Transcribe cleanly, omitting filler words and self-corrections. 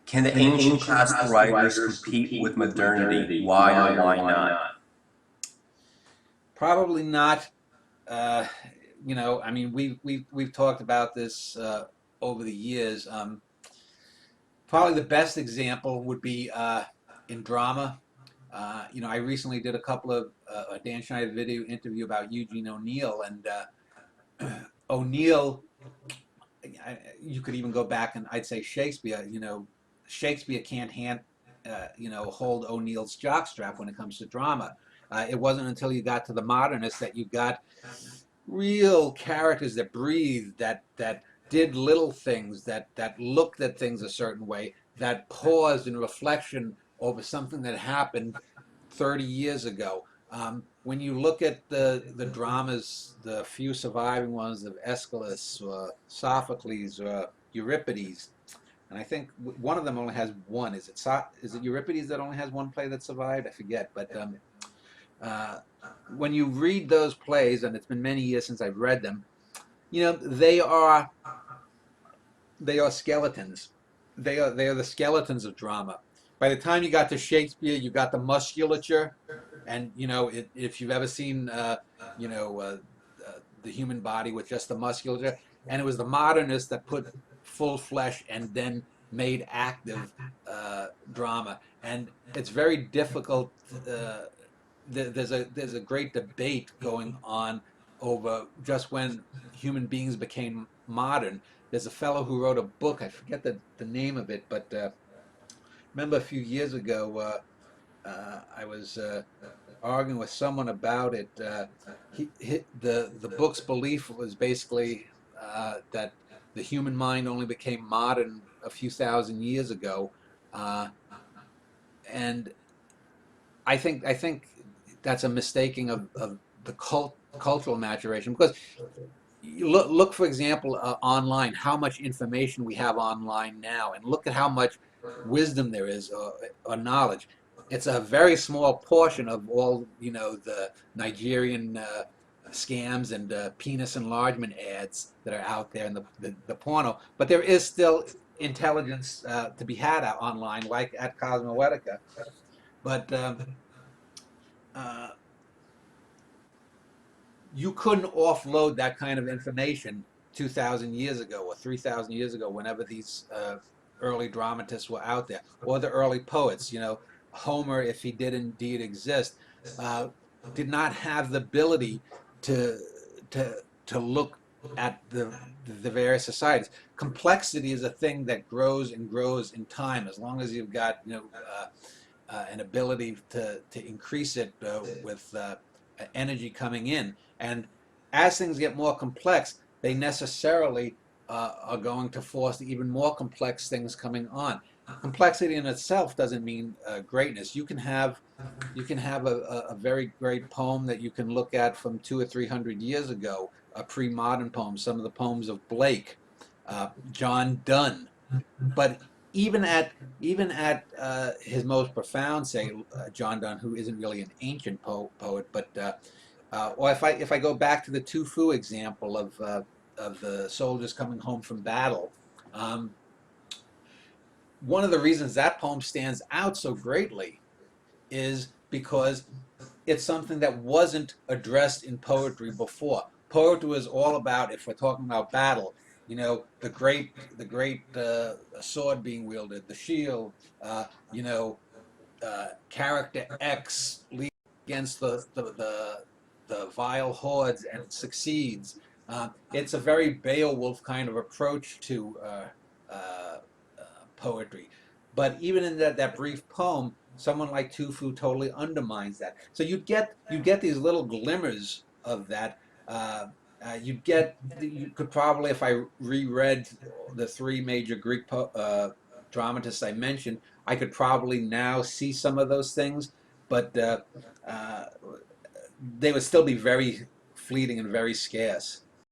Can the Can the ancient ancient classical classical writers writers compete with compete with modernity? modernity? Why or Why or why why not? not? Probably not. Uh, I mean, we've talked about this over the years. Probably the best example would be in drama. I recently did a couple of Dan Schneider video interview about Eugene O'Neill, and O'Neill. You could even go back and I'd say Shakespeare. Shakespeare can't hold O'Neill's jockstrap when it comes to drama. It wasn't until you got to the modernists that you got real characters that breathed, that did little things, that looked at things a certain way, that paused in reflection over something that happened 30 years ago. When you look at the dramas, the few surviving ones of Aeschylus, Sophocles, Euripides, and I think one of them only has one. Is it Euripides that only has one play that survived? I forget. But uh, when you read those plays, and it's been many years since I've read them, they are skeletons. They are the skeletons of drama. By the time you got to Shakespeare, you got the musculature, and if you've ever seen you know uh, the human body with just the musculature, and it was the modernists that put full flesh and then made active drama, and it's very difficult. There's a great debate going on over just when human beings became modern. There's a fellow who wrote a book. I forget the name of it, but remember a few years ago, I was arguing with someone about it. The book's belief was basically that the human mind only became modern a few thousand years ago, uh, and I think that's a mistaking of the cultural maturation, because you look for example, online, how much information we have online now, and look at how much wisdom there is, or knowledge. It's a very small portion of all the Nigerian scams and penis enlargement ads that are out there, and the porno. But there is still intelligence to be had out online, like at Cosmoetica. But uh, you couldn't offload that kind of information 2,000 years ago or 3,000 years ago, whenever these early dramatists were out there, or the early poets. Homer, if he did indeed exist, uh, did not have the ability to to to look at the various societies. Complexity is a thing that grows and grows in time, as long as you've got an ability to increase it with energy coming in. And as things get more complex, they necessarily are going to force even more complex things coming on. Complexity in itself doesn't mean greatness. You can have a very great poem that you can look at from 200 or 300 years ago, a pre-modern poem, some of the poems of Blake, John Donne. But even at his most profound, say John Donne, who isn't really an ancient poet, but or if I go back to the Tu Fu example of the soldiers coming home from battle, um, one of the reasons that poem stands out so greatly is because it's something that wasn't addressed in poetry before. Poetry was all about, if we're talking about battle, the great sword being wielded, the shield, character X leads against the vile hordes and succeeds. It's a very Beowulf kind of approach to uh, poetry. But even in that brief poem, someone like Tufu totally undermines that. So you get these little glimmers of that. You could probably, if I reread the three major Greek dramatists I mentioned, I could probably now see some of those things, but uh, they would still be very fleeting and very scarce.